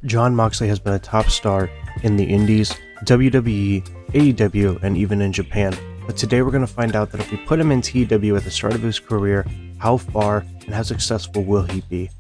Jon Moxley has been a top star in the Indies, WWE, AEW, and even in Japan. But today we're going to find out that if we put him in TEW at the start of his career, how far and how successful will he be?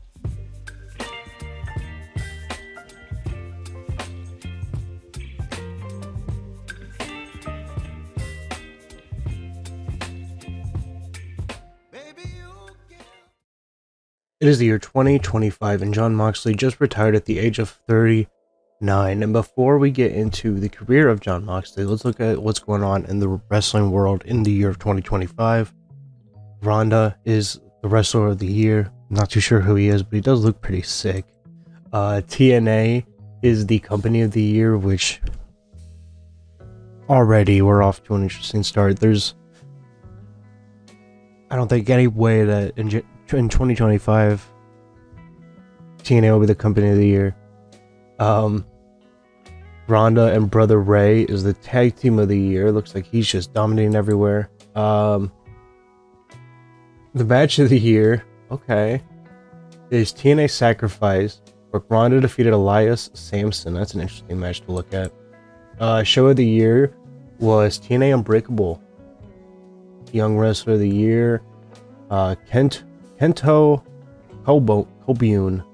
It is the year 2025 and Jon Moxley just retired at the age of 39. And before we get into the career of Jon Moxley, let's look at what's going on in the wrestling world in the year of 2025. Ronda is the wrestler of the year. I'm not too sure who he is, but he does look pretty sick. TNA is the company of the year, which already we're off to an interesting start. I don't think any way that in 2025 TNA will be the company of the year. Ronda and Brother Ray is the tag team of the year. Looks like he's just dominating everywhere. The match of the year, okay, is TNA Sacrifice, where Ronda defeated Elias Samson. That's an interesting match to look at. Show of the year was TNA Unbreakable. Young Wrestler of the Year, Kento Kobyun,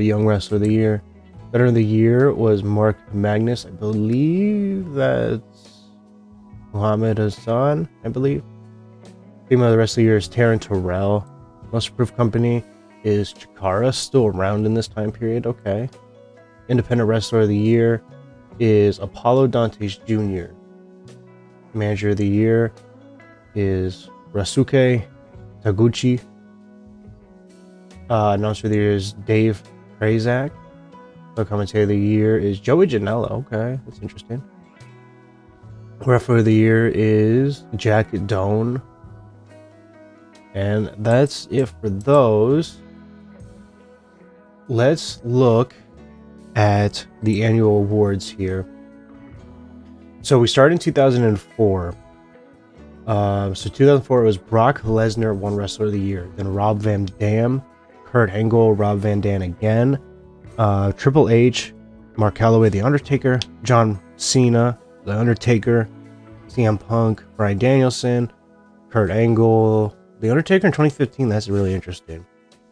Young Wrestler of the Year. Veteran of the Year was Mark Magnus. I believe that's Muhammad Hassan, I believe. Female of the Rest of the Year is Taryn Terrell. Most Approved Company is Chikara, still around in this time period, okay. Independent Wrestler of the Year is Apollo Dantes Jr. Manager of the Year is Rasuke Taguchi. Announcer of the Year is Dave Prazak. Commentator of the Year is Joey Janela. Okay, that's interesting. Referee of the Year is Jack Doan. And that's it for those. Let's look at the annual awards here. So we started in 2004. So 2004 it was Brock Lesnar won Wrestler of the Year. Then Rob Van Dam, Kurt Angle, Rob Van Dam again. Triple H, Mark Calloway, The Undertaker, John Cena, The Undertaker, CM Punk, Bryan Danielson, Kurt Angle, The Undertaker in 2015. That's really interesting.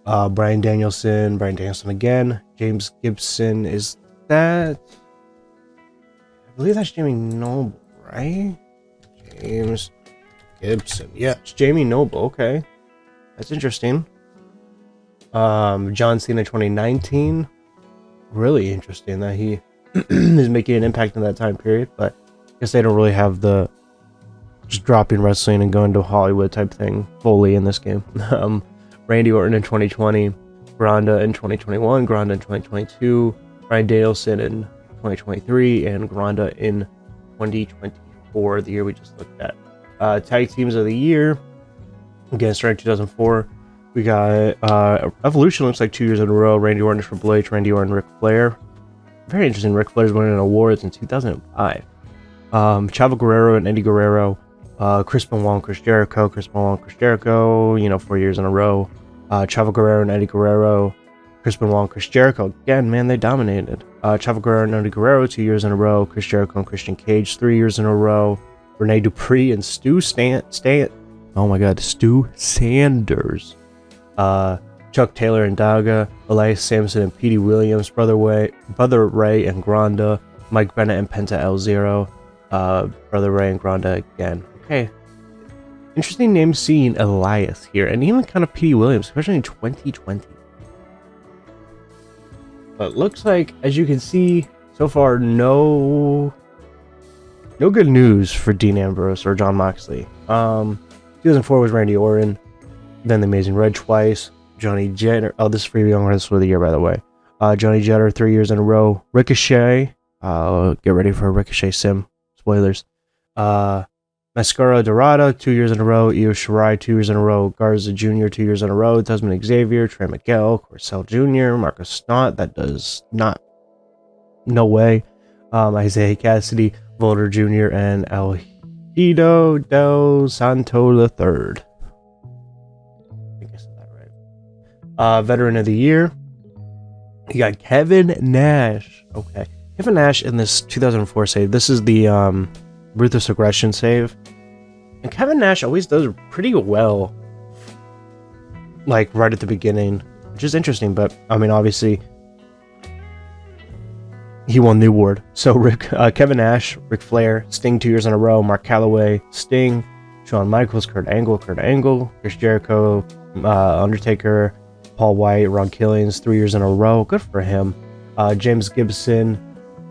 Bryan Danielson again. James Gibson, is that? I believe that's Jamie Noble, right? James Gibson. Yeah, it's Jamie Noble. Okay. That's interesting. John Cena 2019. Really interesting that he is making an impact in that time period, but I guess they don't really have the just dropping wrestling and going to Hollywood type thing fully in this game. Randy Orton in 2020, Gronda in 2021, Gronda in 2022, Bryan Danielson in 2023, and Gronda in 2024, the year we just looked at. Tag teams of the year, again, starting 2004, we got Evolution, looks like 2 years in a row. Randy Orton, Triple H, Randy Orton, Ric Flair. Very interesting, Ric Flair's winning awards in 2005. Chavo Guerrero and Eddie Guerrero, Chris Benoit and Chris Jericho, 4 years in a row. Chavo Guerrero and Eddie Guerrero, Chris Benoit and Chris Jericho. Again, man, they dominated. Chavo Guerrero and Eddie Guerrero, 2 years in a row. Chris Jericho and Christian Cage, 3 years in a row. Rene Dupree and Stu Sanders. Chuck Taylor and Daga, Elias Samson and Petey Williams, Brother Ray and Gronda, Mike Bennett and Penta El Zero, Brother Ray and Gronda again. Okay. Interesting name seeing Elias here, and even kind of Petey Williams, especially in 2020. But looks like, as you can see, so far, no good news for Dean Ambrose or Jon Moxley. 2004 was Randy Orton, then The Amazing Red twice, Johnny Jeter. Oh, this is for Young Wrestler of the Year, by the way. Johnny Jeter, 3 years in a row. Ricochet, get ready for a Ricochet sim. Spoilers. Mascara Dorado, 2 years in a row. Io Shirai, 2 years in a row. Garza Jr., 2 years in a row. Desmond Xavier, Trey Miguel, Corcel Jr., Marcus Snott. That does not. No way. Isaiah Cassidy, Volder Jr., and El Hido del Santo III. I guess I said that right. Veteran of the Year. You got Kevin Nash. Okay. Kevin Nash in this 2004 save. This is the Ruthless Aggression save. And Kevin Nash always does pretty well, like right at the beginning, which is interesting. But I mean, obviously, he won the award. So Kevin Nash, Ric Flair, Sting 2 years in a row, Mark Calloway, Sting, Shawn Michaels, Kurt Angle, Chris Jericho, Undertaker, Paul White, Ron Killings, 3 years in a row. Good for him. James Gibson,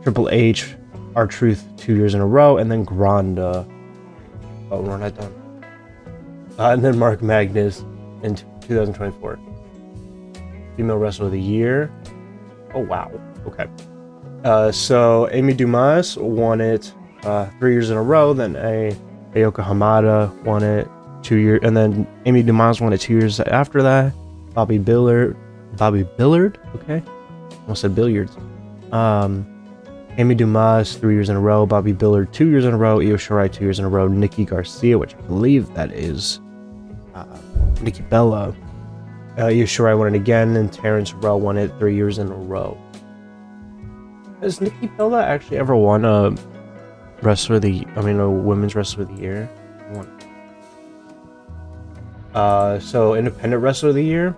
Triple H, R-Truth 2 years in a row, and then Gronda. Oh, we're not done. And then Mark Magnus in 2024. Female Wrestler of the Year. Oh, wow. Okay. So Amy Dumas won it 3 years in a row. Then Ayaka Hamada won it 2 years, and then Amy Dumas won it 2 years after that. Bobby Billard. Okay, almost said billiards. Amy Dumas 3 years in a row. Bobby Billard 2 years in a row. Io Shirai 2 years in a row. Nikki Garcia, which I believe that is Nikki Bella. Io Shirai won it again, and Terrence Rowe won it 3 years in a row. Has Nikki Bella actually ever won a Women's Wrestler of the Year? So Independent Wrestler of the Year.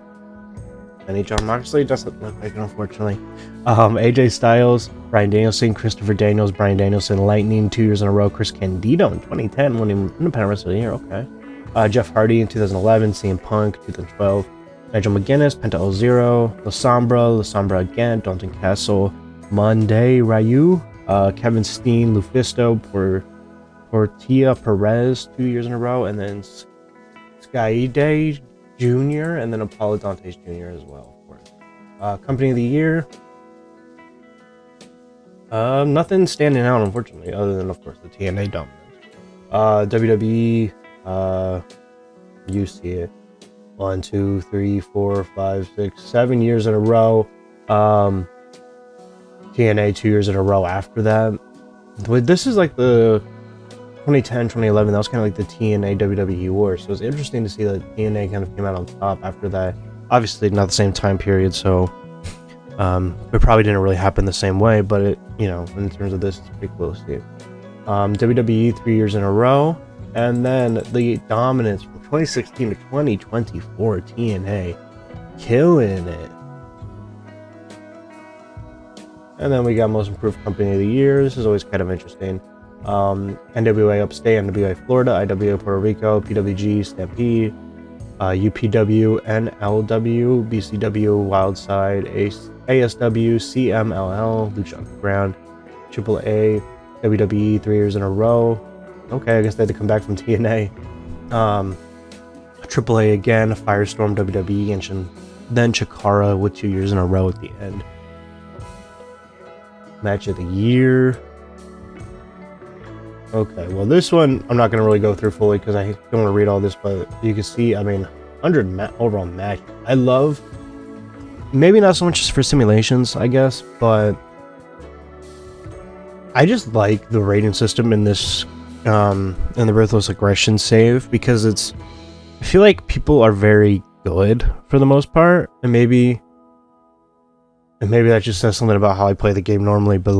Any Jon Moxley doesn't look like it, unfortunately. AJ Styles, Bryan Danielson, Christopher Daniels, Bryan Danielson, Lightning 2 years in a row. Chris Candido in 2010 winning Independent Wrestler of the Year. Okay. Jeff Hardy in 2011, CM Punk 2012, Nigel McGuinness, Penta El Zero, La Sombra again, Dalton Castle, Monday Ryu, Kevin Steen, Lufisto, Portia Perez 2 years in a row, and then Skyde Jr. and then Apollo Dantes Jr. as well, of course. Company of the Year. Nothing standing out, unfortunately, other than, of course, the TNA dominance. WWE, you see it. 1, 2, 3, 4, 5, 6, 7 years in a row. TNA 2 years in a row after that. This is like the 2010, 2011, that was kind of like the TNA WWE war. So it's interesting to see that TNA kind of came out on top after that. Obviously not the same time period, so it probably didn't really happen the same way, but it, in terms of this, it's pretty close to it. WWE 3 years in a row, and then the dominance from 2016 to 2024, TNA killing it. And then we got Most Improved Company of the Year. This is always kind of interesting. NWA Upstate, NWA Florida, IWA Puerto Rico, PWG Stampede, UPW, NLW, BCW Wildside, ASW, CMLL, Lucha Underground, AAA, WWE 3 years in a row. Okay, I guess they had to come back from TNA. AAA again, Firestorm, WWE, and then Chikara with 2 years in a row at the end. Match of the Year. Okay, well, this one I'm not going to really go through fully because I don't want to read all this, but you can see, 100 overall match. I love, maybe not so much for simulations, I guess, but I just like the rating system in this, in the Ruthless Aggression save, because I feel like people are very good for the most part, and maybe that just says something about how I play the game normally, but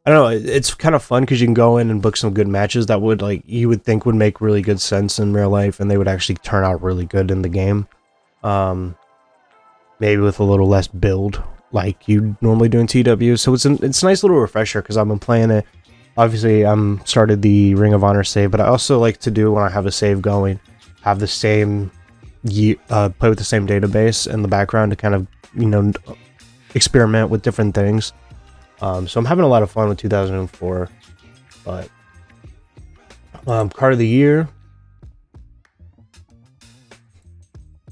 I don't know, it's kind of fun because you can go in and book some good matches that would, you would think would make really good sense in real life, and they would actually turn out really good in the game. Maybe with a little less build like you normally do in TEW. So it's a nice little refresher because I've been playing it. Obviously, I'm started the Ring of Honor save, but I also like to do when I have a save going, have the same, play with the same database in the background to kind of, experiment with different things. So I'm having a lot of fun with 2004, but card of the year,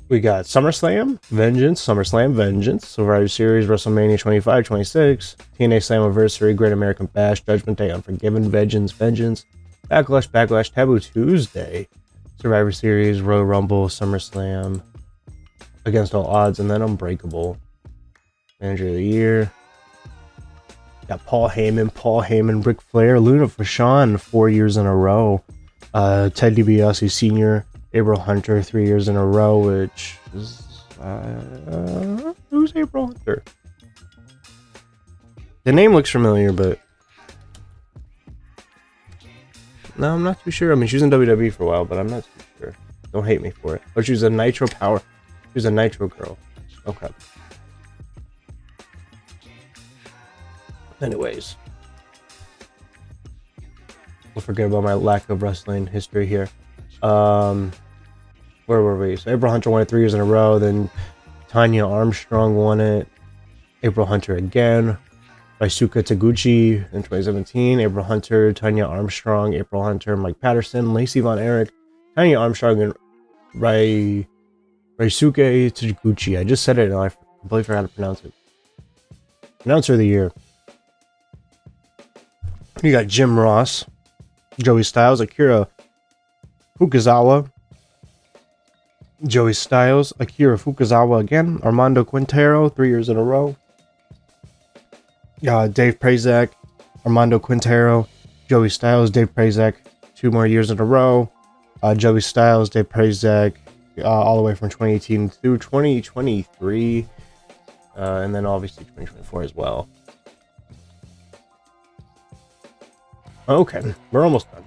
we got SummerSlam Vengeance, Survivor Series, WrestleMania 25, 26, TNA Slammiversary, Great American Bash, Judgment Day, Unforgiven, Vengeance, Backlash, Taboo Tuesday, Survivor Series, Royal Rumble, SummerSlam, Against All Odds, and then Unbreakable. Manager of the Year. Got Paul Heyman, Ric Flair, Luna Vachon 4 years in a row. Ted DiBiase Sr., April Hunter 3 years in a row, which is who's April Hunter? The name looks familiar, but no, I'm not too sure. I mean, she was in WWE for a while, but I'm not too sure. Don't hate me for it. Oh, she was a Nitro Power. She was a Nitro girl. Okay. Anyways, we'll forget about my lack of wrestling history here. Where were we? So April Hunter won it 3 years in a row. Then Tanya Armstrong won it. April Hunter again. Raisuke Taguchi in 2017. April Hunter, Tanya Armstrong, April Hunter, Mike Patterson, Lacey Von Erich, Tanya Armstrong, and Raisuke Taguchi. I just said it and I completely forgot to pronounce it. Announcer of the year. You got Jim Ross, Joey Styles, Akira Fukuzawa, Joey Styles, Akira Fukuzawa again, Armando Quintero, 3 years in a row. Dave Prazak, Armando Quintero, Joey Styles, Dave Prazak, 2 more years in a row. Joey Styles, Dave Prazak, all the way from 2018 through 2023, and then obviously 2024 as well. Okay, we're almost done.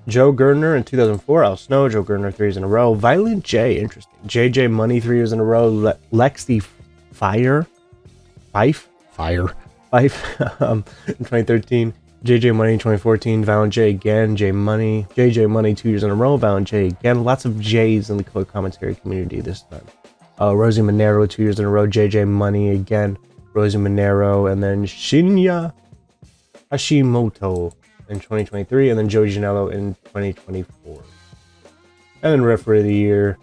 Joe Gertner in 2004, Al Snow, Joe Gertner 3 years in a row. Violent J, interesting. JJ Money 3 years in a row. Lexi Fife in 2013. JJ Money in 2014. Violent J again. JJ Money 2 years in a row. Violent J again. Lots of J's in the commentary community this time. Rosie Monero 2 years in a row. JJ Money again. Rosie Monero, and then Shinya Hashimoto in 2023, and then Joey Janela in 2024. And then referee of the year,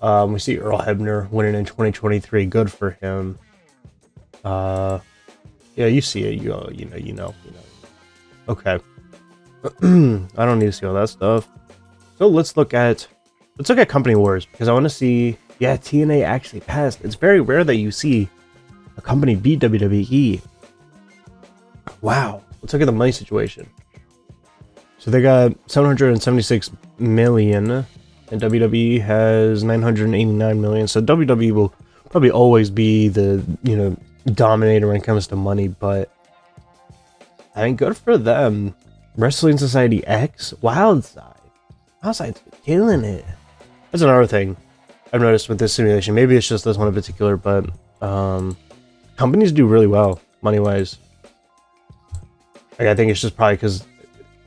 we see Earl Hebner winning in 2023. Good for him. Yeah, you see it. You know. Okay. I don't need to see all that stuff. So let's look at Company Wars, because I want to see. Yeah, TNA actually passed. It's very rare that you see a company beat WWE. Wow. Let's look at the money situation. So they got 776 million, and WWE has 989 million. So WWE will probably always be the, dominator when it comes to money, but I mean, good for them. Wrestling Society X, Wildside's killing it. That's another thing I've noticed with this simulation. Maybe it's just this one in particular, but companies do really well money-wise. Like, I think it's just probably because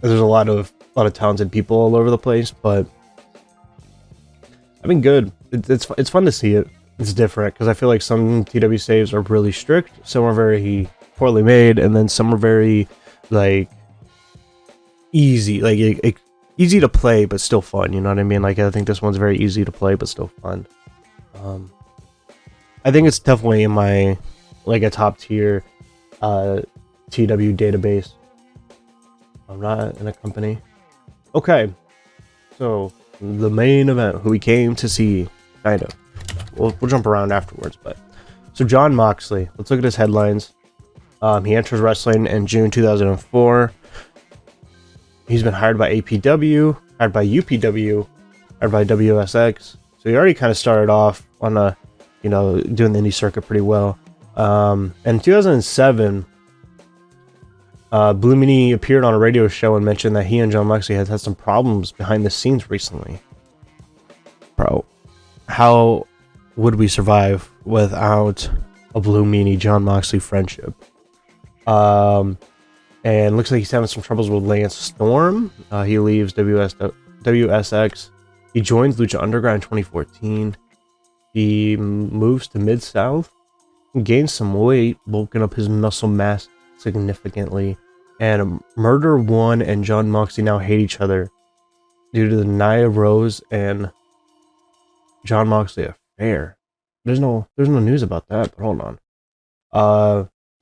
there's a lot of talented people all over the place, but I mean, good. It's fun to see it. It's different because I feel like some TW saves are really strict, some are very poorly made, and then some are very easy, easy to play but still fun. You know what I mean? Like, I think this one's very easy to play but still fun. I think it's definitely in my a top tier TW database. I'm not in a company. Okay, so the main event, who we came to see, kind of. We'll jump around afterwards, but so Jon Moxley. Let's look at his headlines. He enters wrestling in June 2004. He's been hired by APW, hired by UPW, hired by WSX. So he already kind of started off on a, doing the indie circuit pretty well. In 2007, Blue Meanie appeared on a radio show and mentioned that he and Jon Moxley had some problems behind the scenes recently. Bro, how would we survive without a Blue Meanie Jon Moxley friendship? And looks like he's having some troubles with Lance Storm. He leaves WSX. He joins Lucha Underground in 2014. He moves to Mid-South, gains some weight, bulking up his muscle mass significantly. And Murder One and Jon Moxley now hate each other due to the Nia Rose and Jon Moxley affair. There's no news about that, but hold on.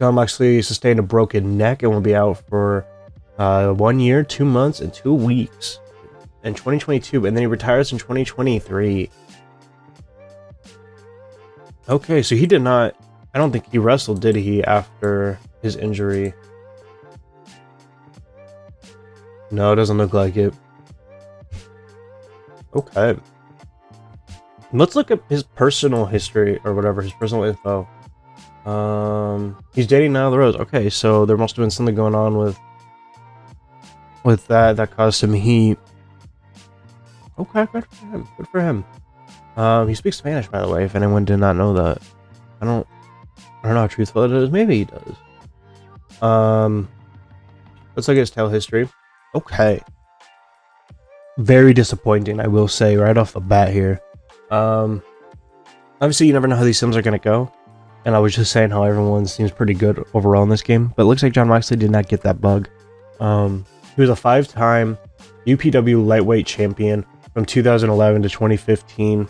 Jon Moxley sustained a broken neck and will be out for 1 year, 2 months, and 2 weeks in 2022, and then he retires in 2023. Okay, so he did not. I don't think he wrestled, did he, after his injury? No, it doesn't look like it. Okay. Let's look at his personal history, or whatever, his personal info. He's dating Nyla Rose. Okay, so there must have been something going on with that caused some heat. Okay, good for him. Good for him. He speaks Spanish, by the way. If anyone did not know that, I don't know how truthful it is. Maybe he does. Let's look at his title history. Okay. Very disappointing, I will say, right off the bat here. Obviously, you never know how these sims are gonna go. And I was just saying how everyone seems pretty good overall in this game. But it looks like Jon Moxley did not get that bug. He was a 5-time UPW lightweight champion from 2011 to 2015.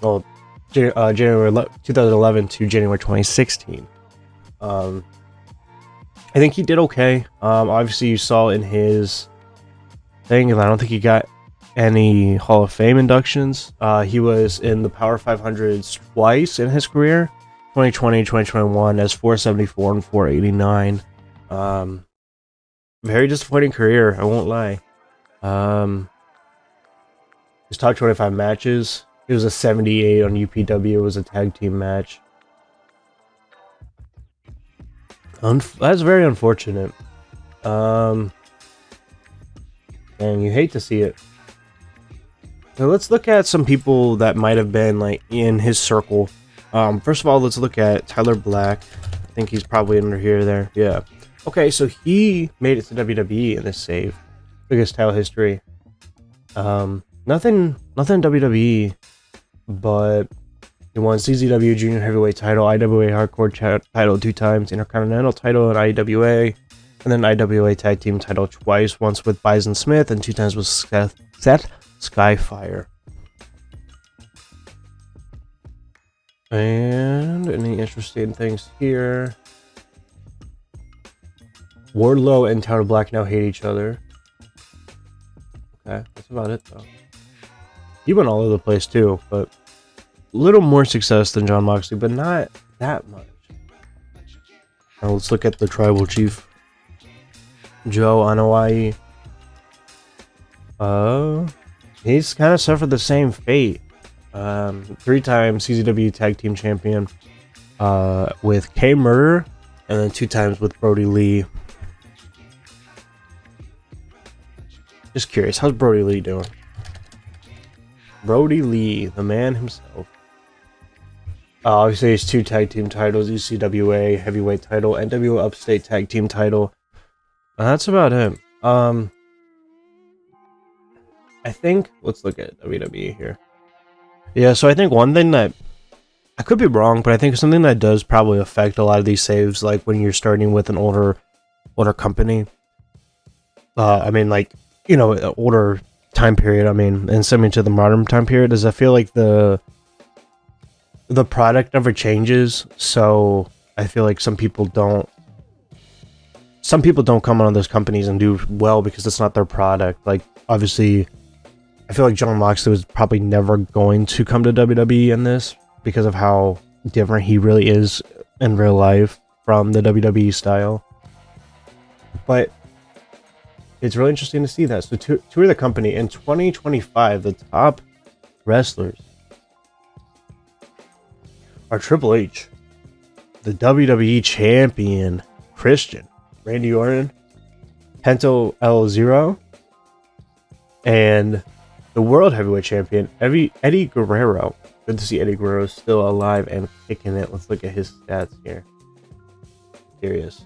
Well, January 2011 to January 2016. I think he did okay. Obviously, you saw in his thing, and I don't think he got any Hall of Fame inductions. He was in the Power 500s twice in his career. 2020, 2021 as 474 and 489. Very disappointing career, I won't lie. His top 25 matches, it was a 78 on UPW. It was a tag team match. That's very unfortunate. And you hate to see it. So let's look at some people that might have been like in his circle. First of all, let's look at Tyler Black. I think he's probably under here there. Yeah. Okay, so he made it to WWE in this save. Biggest title history. Nothing WWE, but he won CZW Junior Heavyweight title, IWA Hardcore title 2 times, Intercontinental title, and IWA, and then IWA Tag Team title twice, once with Bison Smith and 2 times with Seth Skyfire. And any interesting things here? Wardlow and Tyler Black now hate each other. Okay, that's about it though. He went all over the place too, but a little more success than Jon Moxley, but not that much. Now let's look at the tribal chief, Joe Anoa'i. He's kind of suffered the same fate. 3-time CZW Tag Team Champion with K Murder, and then 2 times with Brody Lee. Just curious, how's Brody Lee doing? Brody Lee, the man himself. Obviously, his 2 tag team titles: ECWA Heavyweight title, NWO Upstate Tag Team title. That's about it. I think let's look at WWE here. Yeah, so I think one thing that I could be wrong, but I think something that does probably affect a lot of these saves, like when you're starting with an older company. I mean, like, you know, older time period. I mean, and similar to the modern time period, is I feel like the product never changes. So I feel like some people don't come on those companies and do well because it's not their product. Like, obviously, I feel like Jon Moxley was probably never going to come to WWE in this because of how different he really is in real life from the WWE style. But it's really interesting to see that. So tour the company in 2025, the top wrestlers are Triple H, the WWE champion Christian, Randy Orton, Pento El Zero, and the World Heavyweight Champion, Eddie Guerrero. Good to see Eddie Guerrero still alive and kicking it. Let's look at his stats here. Curious.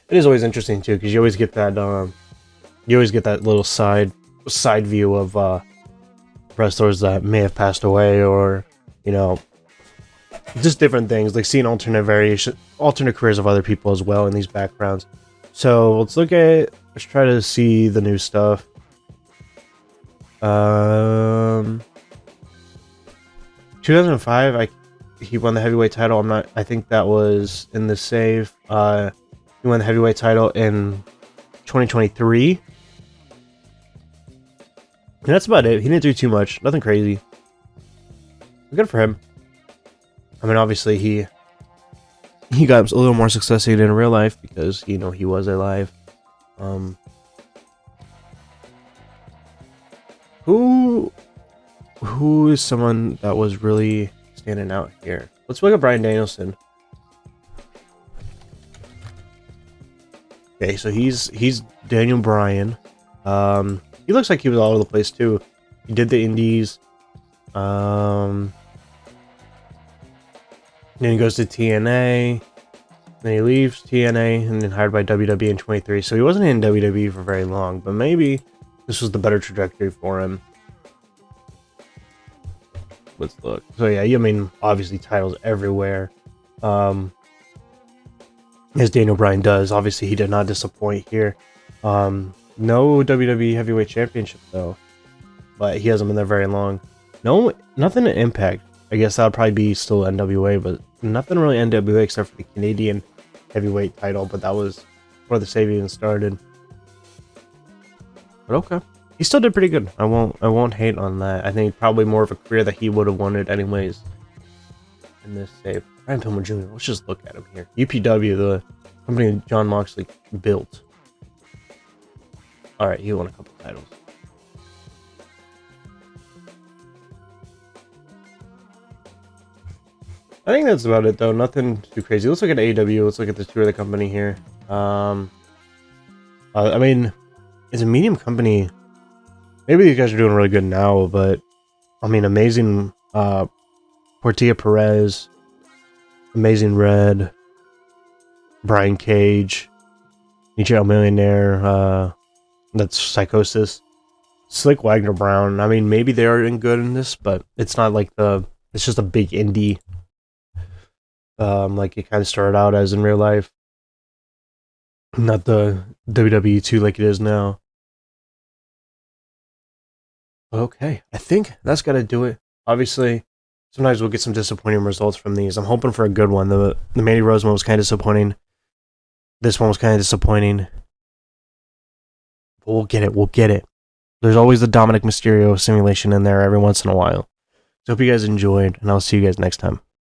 It is always interesting too, because you always get that little side view of wrestlers that may have passed away, or, you know, just different things, like seeing alternate careers of other people as well in these backgrounds. So let's try to see the new stuff. 2005, he won the heavyweight title. I think that was in the save. He won the heavyweight title in 2023. And that's about it. He didn't do too much. Nothing crazy. Good for him. I mean, obviously he got a little more success than he did in real life because, you know, he was alive. Who who is someone that was really standing out here? Let's look at Bryan Danielson. Okay, so he's Daniel Bryan. He looks like he was all over the place too. He did the indies. Then he goes to TNA. Then he leaves TNA and then hired by WWE in 23. So he wasn't in WWE for very long, but maybe this was the better trajectory for him. Let's look. So yeah, I mean, obviously titles everywhere. As Daniel Bryan does. Obviously, he did not disappoint here. No WWE Heavyweight Championship though, but he hasn't been there very long. No, nothing at Impact. I guess that would probably be still NWA, but nothing really NWA except for the Canadian Heavyweight title. But that was before the save even started. But okay, he still did pretty good. I won't hate on that. I think probably more of a career that he would have wanted anyways. In this save, Brian Pillman Jr. Let's just look at him here. UPW, the company Jon Moxley built. All right, he won a couple titles. I think that's about it though. Nothing too crazy. Let's look at AEW. Let's look at the tour of the company here. I mean, it's a medium company. Maybe these guys are doing really good now, but I mean, amazing. Portia Perez, Amazing Red, Brian Cage, Nichelle Millionaire, that's Psychosis, Slick Wagner Brown. I mean, maybe they are in good in this, but it's not like it's just a big indie, like it kind of started out as in real life. Not the WWE 2 like it is now. Okay, I think that's gotta do it. Obviously, sometimes we'll get some disappointing results from these. I'm hoping for a good one. The Mandy Rose one was kind of disappointing. This one was kind of disappointing. But we'll get it. We'll get it. There's always the Dominic Mysterio simulation in there every once in a while. So hope you guys enjoyed, and I'll see you guys next time.